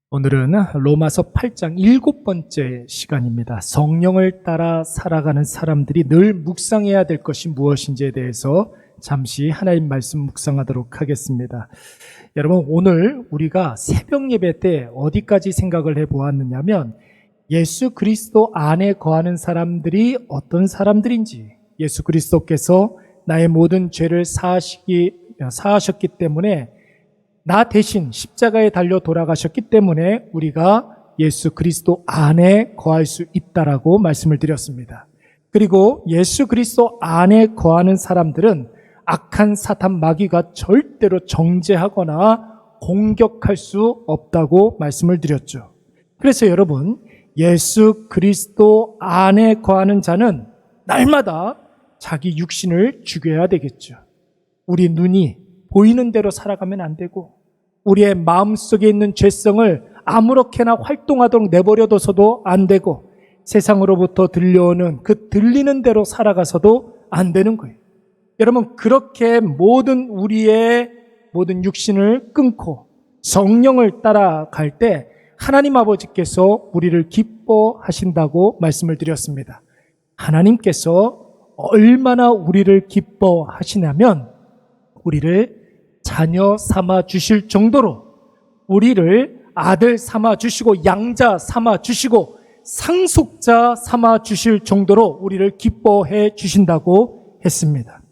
오늘은 로마서 8장 7번째 시간입니다. 성령을 따라 살아가는 사람들이 늘 묵상해야 될 것이 무엇인지에 대해서 잠시 하나님 말씀 묵상하도록 하겠습니다. 여러분, 오늘 우리가 새벽 예배 때 어디까지 생각을 해보았느냐면 예수 그리스도 안에 거하는 사람들이 어떤 사람들인지, 예수 그리스도께서 나의 모든 죄를 사하셨기 때문에 나 대신 십자가에 달려 돌아가셨기 때문에 우리가 예수 그리스도 안에 거할 수 있다라고 말씀을 드렸습니다. 그리고 예수 그리스도 안에 거하는 사람들은 악한 사탄 마귀가 절대로 정죄하거나 공격할 수 없다고 말씀을 드렸죠. 그래서 여러분, 예수 그리스도 안에 거하는 자는 날마다 자기 육신을 죽여야 되겠죠. 우리 눈이 보이는 대로 살아가면 안 되고, 우리의 마음속에 있는 죄성을 아무렇게나 활동하도록 내버려둬서도 안 되고, 세상으로부터 들려오는 그 들리는 대로 살아가서도 안 되는 거예요. 여러분, 그렇게 우리의 모든 육신을 끊고 성령을 따라갈 때 하나님 아버지께서 우리를 기뻐하신다고 말씀을 드렸습니다. 하나님께서 얼마나 우리를 기뻐하시냐면 우리를 자녀 삼아 주실 정도로, 우리를 아들 삼아 주시고 양자 삼아 주시고 상속자 삼아 주실 정도로 우리를 기뻐해 주신다고 했습니다.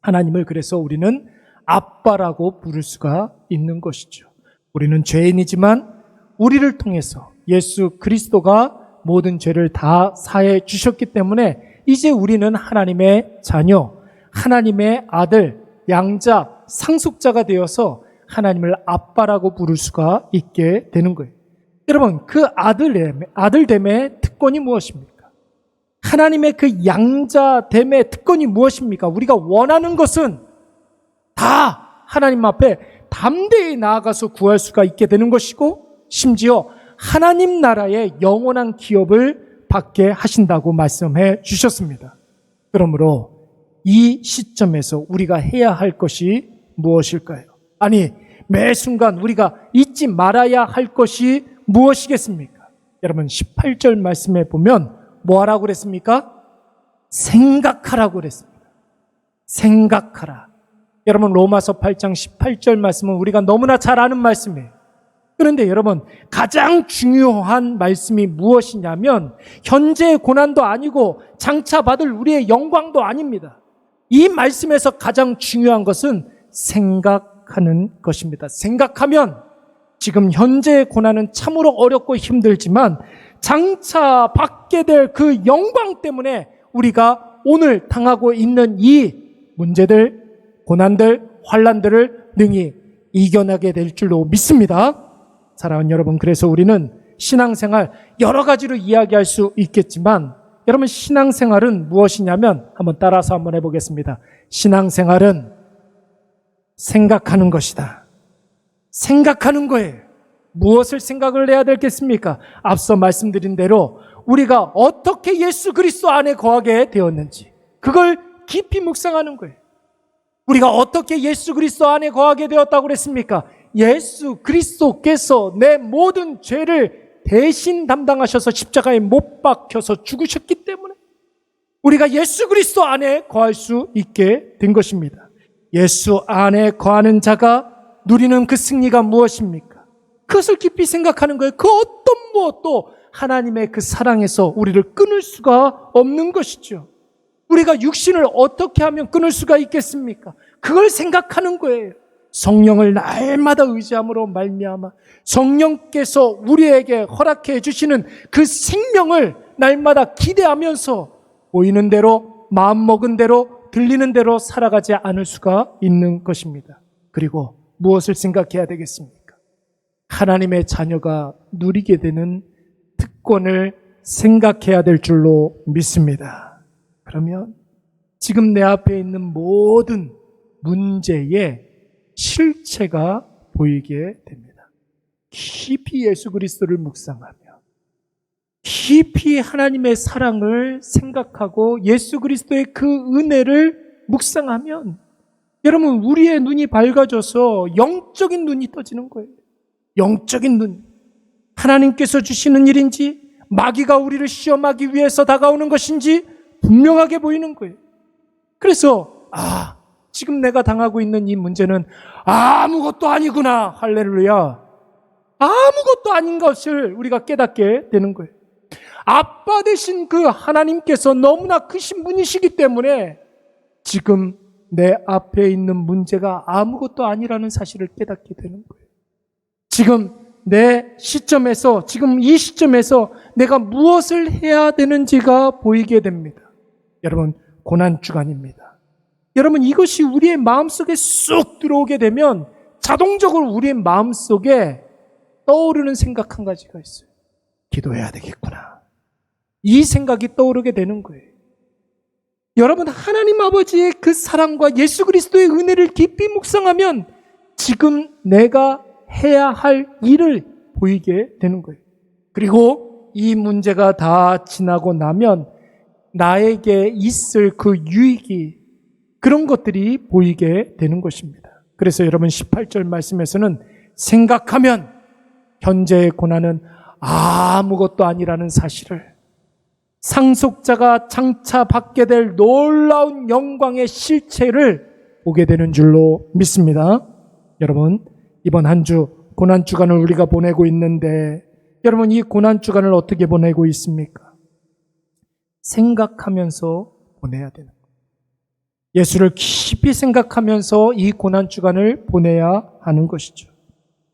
하나님을 그래서 우리는 아빠라고 부를 수가 있는 것이죠. 우리는 죄인이지만 우리를 통해서 예수 그리스도가 모든 죄를 다 사해 주셨기 때문에 이제 우리는 하나님의 자녀, 하나님의 아들, 양자, 상속자가 되어서 하나님을 아빠라고 부를 수가 있게 되는 거예요. 여러분, 그 아들됨의 특권이 무엇입니까? 하나님의 그 양자됨의 특권이 무엇입니까? 우리가 원하는 것은 다 하나님 앞에 담대히 나아가서 구할 수가 있게 되는 것이고, 심지어 하나님 나라의 영원한 기업을 받게 하신다고 말씀해 주셨습니다. 그러므로 이 시점에서 우리가 해야 할 것이 무엇일까요? 아니, 매 순간 우리가 잊지 말아야 할 것이 무엇이겠습니까? 여러분, 18절 말씀에 보면 뭐 하라고 그랬습니까? 생각하라고 그랬습니다. 생각하라. 여러분, 로마서 8장 18절 말씀은 우리가 너무나 잘 아는 말씀이에요. 그런데 여러분, 가장 중요한 말씀이 무엇이냐면 현재의 고난도 아니고 장차 받을 우리의 영광도 아닙니다. 이 말씀에서 가장 중요한 것은 생각하는 것입니다. 생각하면 지금 현재의 고난은 참으로 어렵고 힘들지만 장차 받게 될 그 영광 때문에 우리가 오늘 당하고 있는 이 문제들, 고난들, 환난들을 능히 이겨나게 될 줄로 믿습니다. 사랑하는 여러분, 그래서 우리는 신앙생활 여러 가지로 이야기할 수 있겠지만 여러분, 신앙생활은 무엇이냐면 한번 따라서 한번 해보겠습니다. 신앙생활은 생각하는 것이다. 생각하는 거예요. 무엇을 생각을 해야 되겠습니까? 앞서 말씀드린 대로 우리가 어떻게 예수 그리스도 안에 거하게 되었는지 그걸 깊이 묵상하는 거예요. 우리가 어떻게 예수 그리스도 안에 거하게 되었다고 그랬습니까? 예수 그리스도께서 내 모든 죄를 대신 담당하셔서 십자가에 못 박혀서 죽으셨기 때문에 우리가 예수 그리스도 안에 거할 수 있게 된 것입니다. 예수 안에 거하는 자가 누리는 그 승리가 무엇입니까? 그것을 깊이 생각하는 거예요. 그 어떤 무엇도 하나님의 그 사랑에서 우리를 끊을 수가 없는 것이죠. 우리가 육신을 어떻게 하면 끊을 수가 있겠습니까? 그걸 생각하는 거예요. 성령을 날마다 의지함으로 말미암아 성령께서 우리에게 허락해 주시는 그 생명을 날마다 기대하면서 보이는 대로, 마음먹은 대로, 들리는 대로 살아가지 않을 수가 있는 것입니다. 그리고 무엇을 생각해야 되겠습니까? 하나님의 자녀가 누리게 되는 특권을 생각해야 될 줄로 믿습니다. 그러면 지금 내 앞에 있는 모든 문제의 실체가 보이게 됩니다. 깊이 예수 그리스도를 묵상하며 깊이 하나님의 사랑을 생각하고 예수 그리스도의 그 은혜를 묵상하면 여러분, 우리의 눈이 밝아져서 영적인 눈이 떠지는 거예요. 영적인 눈. 하나님께서 주시는 일인지 마귀가 우리를 시험하기 위해서 다가오는 것인지 분명하게 보이는 거예요. 그래서 지금 내가 당하고 있는 이 문제는 아무것도 아니구나. 할렐루야. 아무것도 아닌 것을 우리가 깨닫게 되는 거예요. 아빠 되신 그 하나님께서 너무나 크신 분이시기 때문에 지금 내 앞에 있는 문제가 아무것도 아니라는 사실을 깨닫게 되는 거예요. 지금 내 시점에서, 지금 이 시점에서 내가 무엇을 해야 되는지가 보이게 됩니다. 여러분, 고난주간입니다. 여러분, 이것이 우리의 마음속에 쑥 들어오게 되면 자동적으로 우리의 마음속에 떠오르는 생각 한 가지가 있어요. 기도해야 되겠구나. 이 생각이 떠오르게 되는 거예요. 여러분, 하나님 아버지의 그 사랑과 예수 그리스도의 은혜를 깊이 묵상하면 지금 내가 해야 할 일을 보이게 되는 거예요. 그리고 이 문제가 다 지나고 나면 나에게 있을 그 유익이, 그런 것들이 보이게 되는 것입니다. 그래서 여러분 18절 말씀에서는 생각하면 현재의 고난은 아무것도 아니라는 사실을, 상속자가 장차 받게 될 놀라운 영광의 실체를 보게 되는 줄로 믿습니다. 여러분, 이번 한 주 고난주간을 우리가 보내고 있는데 여러분, 이 고난주간을 어떻게 보내고 있습니까? 생각하면서 보내야 되는 거예요. 예수를 깊이 생각하면서 이 고난주간을 보내야 하는 것이죠.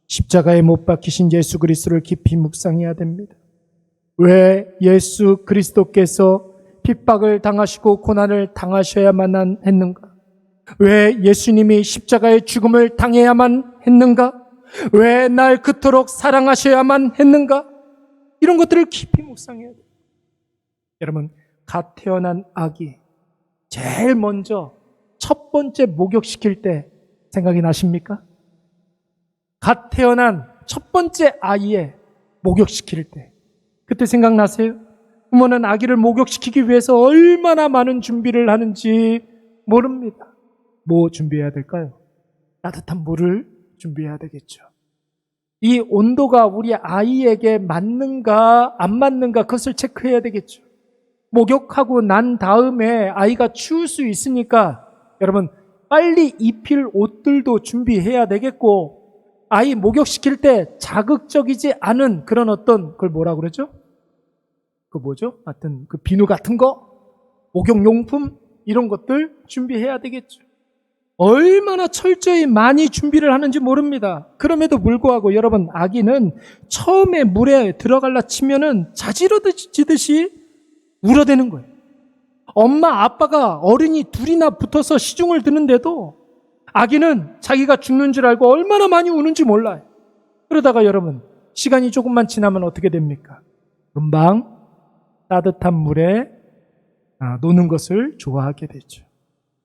십자가에 못 박히신 예수 그리스도를 깊이 묵상해야 됩니다. 왜 예수 그리스도께서 핍박을 당하시고 고난을 당하셔야만 했는가? 왜 예수님이 십자가의 죽음을 당해야만 했는가? 왜 날 그토록 사랑하셔야만 했는가? 이런 것들을 깊이 묵상해야 돼요. 여러분, 갓 태어난 아기 제일 먼저 첫 번째 목욕시킬 때 생각이 나십니까? 갓 태어난 첫 번째 아이의 목욕시킬 때 그때 생각나세요? 부모는 아기를 목욕시키기 위해서 얼마나 많은 준비를 하는지 모릅니다. 뭐 준비해야 될까요? 따뜻한 물을 준비해야 되겠죠. 이 온도가 우리 아이에게 맞는가 안 맞는가 그것을 체크해야 되겠죠. 목욕하고 난 다음에 아이가 추울 수 있으니까 여러분 빨리 입힐 옷들도 준비해야 되겠고, 아이 목욕시킬 때 자극적이지 않은 그런 어떤, 그걸 뭐라 그러죠? 그 뭐죠? 하여튼 그 비누 같은 거, 목욕용품 이런 것들 준비해야 되겠죠. 얼마나 철저히 많이 준비를 하는지 모릅니다. 그럼에도 불구하고 여러분, 아기는 처음에 물에 들어갈라 치면은 자지러지듯이 울어대는 거예요. 엄마 아빠가 어른이 둘이나 붙어서 시중을 드는데도 아기는 자기가 죽는 줄 알고 얼마나 많이 우는지 몰라요. 그러다가 여러분, 시간이 조금만 지나면 어떻게 됩니까? 금방 따뜻한 물에 노는 것을 좋아하게 되죠.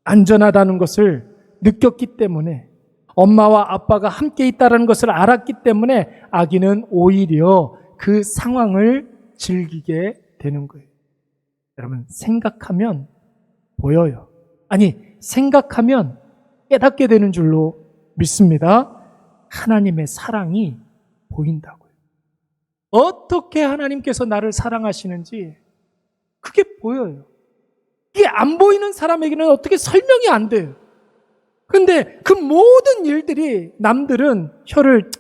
안전하다는 것을 느꼈기 때문에, 엄마와 아빠가 함께 있다는 것을 알았기 때문에 아기는 오히려 그 상황을 즐기게 되는 거예요. 여러분, 생각하면 보여요. 아니, 생각하면 깨닫게 되는 줄로 믿습니다. 하나님의 사랑이 보인다고요. 어떻게 하나님께서 나를 사랑하시는지 그게 보여요. 이게 안 보이는 사람에게는 어떻게 설명이 안 돼요. 근데 그 모든 일들이 남들은 혀를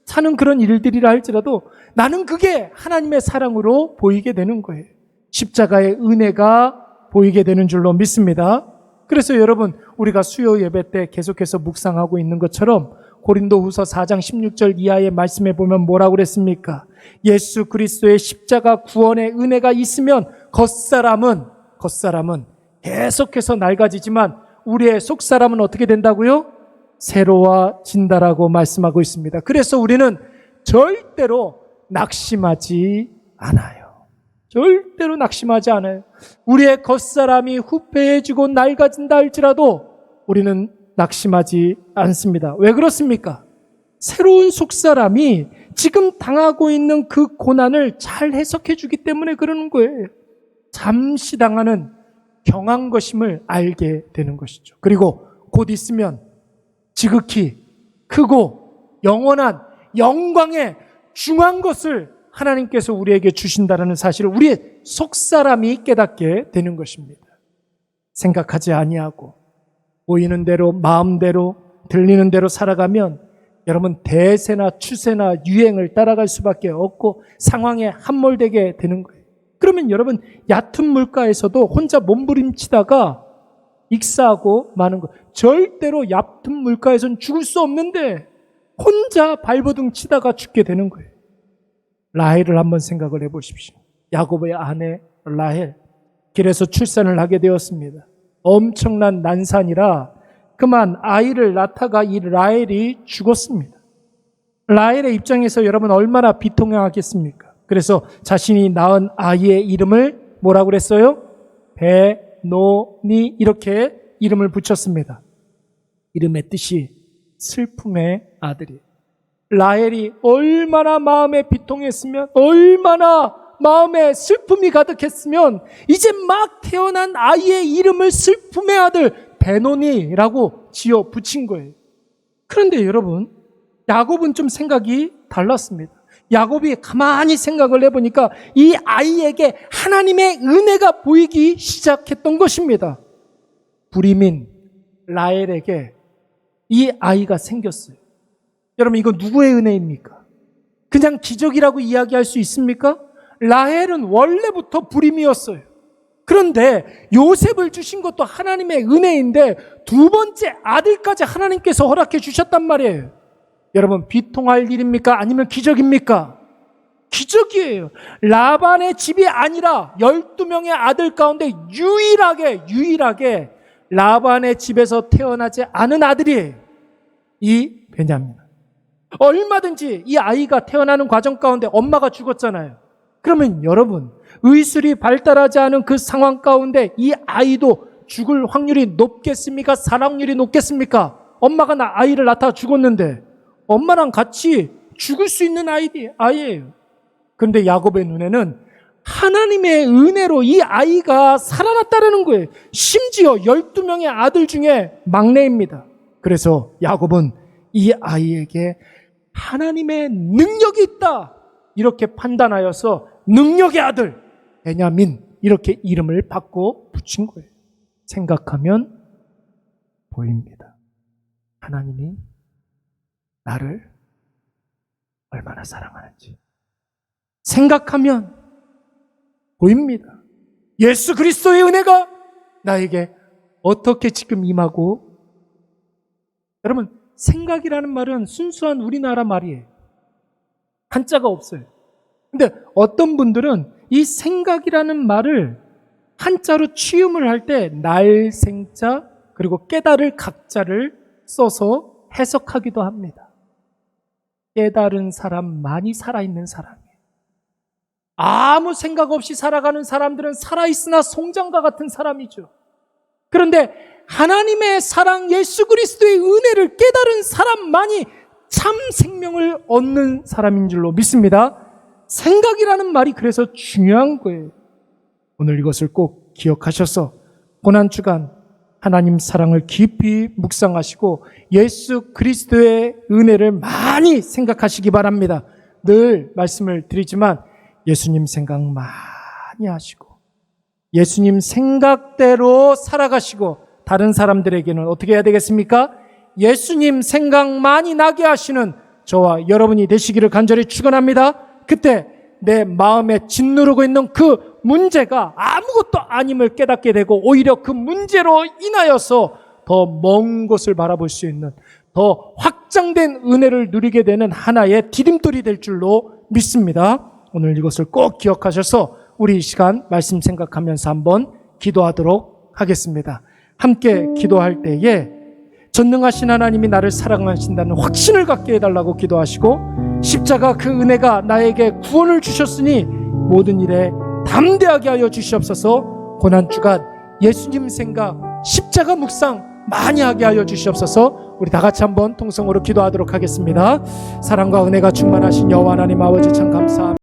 차는 그런 일들이라 할지라도 나는 그게 하나님의 사랑으로 보이게 되는 거예요. 십자가의 은혜가 보이게 되는 줄로 믿습니다. 그래서 여러분, 우리가 수요 예배 때 계속해서 묵상하고 있는 것처럼 고린도후서 4장 16절 이하의 말씀에 보면 뭐라고 그랬습니까? 예수 그리스도의 십자가 구원의 은혜가 있으면 겉사람은 계속해서 낡아지지만 우리의 속사람은 어떻게 된다고요? 새로워진다라고 말씀하고 있습니다. 그래서 우리는 절대로 낙심하지 않아요. 절대로 낙심하지 않아요. 우리의 겉사람이 후패해지고 낡아진다 할지라도 우리는 낙심하지 않습니다. 왜 그렇습니까? 새로운 속사람이 지금 당하고 있는 그 고난을 잘 해석해 주기 때문에 그러는 거예요. 잠시 당하는 경한 것임을 알게 되는 것이죠. 그리고 곧 있으면 지극히 크고 영원한 영광의 중요한 것을 하나님께서 우리에게 주신다는 사실을 우리의 속사람이 깨닫게 되는 것입니다. 생각하지 아니하고 보이는 대로 마음대로 들리는 대로 살아가면 여러분 대세나 추세나 유행을 따라갈 수밖에 없고 상황에 함몰되게 되는 거예요. 그러면 여러분 얕은 물가에서도 혼자 몸부림치다가 익사하고 마는 거. 절대로 얕은 물가에서는 죽을 수 없는데 혼자 발버둥 치다가 죽게 되는 거예요. 라헬을 한번 생각을 해보십시오. 야곱의 아내 라헬, 길에서 출산을 하게 되었습니다. 엄청난 난산이라 그만 아이를 낳다가 이 라헬이 죽었습니다. 라헬의 입장에서 여러분 얼마나 비통하겠습니까? 그래서 자신이 낳은 아이의 이름을 뭐라고 그랬어요? 베노니 이렇게 이름을 붙였습니다. 이름의 뜻이 슬픔의 아들이에요. 라헬이 얼마나 마음에 비통했으면, 얼마나 마음에 슬픔이 가득했으면 이제 막 태어난 아이의 이름을 슬픔의 아들 베노니라고 지어 붙인 거예요. 그런데 여러분, 야곱은 좀 생각이 달랐습니다. 야곱이 가만히 생각을 해보니까 이 아이에게 하나님의 은혜가 보이기 시작했던 것입니다. 불임인 라헬에게 이 아이가 생겼어요. 여러분, 이거 누구의 은혜입니까? 그냥 기적이라고 이야기할 수 있습니까? 라헬은 원래부터 불임이었어요. 그런데 요셉을 주신 것도 하나님의 은혜인데 두 번째 아들까지 하나님께서 허락해 주셨단 말이에요. 여러분, 비통할 일입니까? 아니면 기적입니까? 기적이에요. 라반의 집이 아니라 12명의 아들 가운데 유일하게 라반의 집에서 태어나지 않은 아들이에요. 이 베냐민. 얼마든지 이 아이가 태어나는 과정 가운데 엄마가 죽었잖아요. 그러면 여러분, 의술이 발달하지 않은 그 상황 가운데 이 아이도 죽을 확률이 높겠습니까? 살아확률이 높겠습니까? 엄마가 아이를 낳다 죽었는데 엄마랑 같이 죽을 수 있는 아이예요. 그런데 야곱의 눈에는 하나님의 은혜로 이 아이가 살아났다는 거예요. 심지어 12명의 아들 중에 막내입니다. 그래서 야곱은 이 아이에게 하나님의 능력이 있다 이렇게 판단하여서 능력의 아들 베냐민 이렇게 이름을 바꿔 붙인 거예요. 생각하면 보입니다. 하나님이 나를 얼마나 사랑하는지 생각하면 보입니다. 예수 그리스도의 은혜가 나에게 어떻게 지금 임하고, 여러분 생각이라는 말은 순수한 우리나라 말이에요. 한자가 없어요. 근데 어떤 분들은 이 생각이라는 말을 한자로 취음을 할 때 날생자 그리고 깨달을 각자를 써서 해석하기도 합니다. 깨달은 사람, 많이 살아있는 사람이에요. 아무 생각 없이 살아가는 사람들은 살아있으나 송장과 같은 사람이죠. 그런데 하나님의 사랑, 예수 그리스도의 은혜를 깨달은 사람만이 참 생명을 얻는 사람인 줄로 믿습니다. 생각이라는 말이 그래서 중요한 거예요. 오늘 이것을 꼭 기억하셔서 고난주간 하나님 사랑을 깊이 묵상하시고 예수 그리스도의 은혜를 많이 생각하시기 바랍니다. 늘 말씀을 드리지만 예수님 생각 많이 하시고 예수님 생각대로 살아가시고 다른 사람들에게는 어떻게 해야 되겠습니까? 예수님 생각 많이 나게 하시는 저와 여러분이 되시기를 간절히 축원합니다. 그때 내 마음에 짓누르고 있는 그 문제가 아무것도 아님을 깨닫게 되고 오히려 그 문제로 인하여서 더 먼 곳을 바라볼 수 있는 더 확장된 은혜를 누리게 되는 하나의 디딤돌이 될 줄로 믿습니다. 오늘 이것을 꼭 기억하셔서 우리 이 시간 말씀 생각하면서 한번 기도하도록 하겠습니다. 함께 기도할 때에 전능하신 하나님이 나를 사랑하신다는 확신을 갖게 해달라고 기도하시고 십자가 그 은혜가 나에게 구원을 주셨으니 모든 일에 담대하게 하여 주시옵소서. 고난주간 예수님 생각 십자가 묵상 많이 하게 하여 주시옵소서. 우리 다 같이 한번 통성으로 기도하도록 하겠습니다. 사랑과 은혜가 충만하신 여호와 하나님 아버지 참 감사합니다.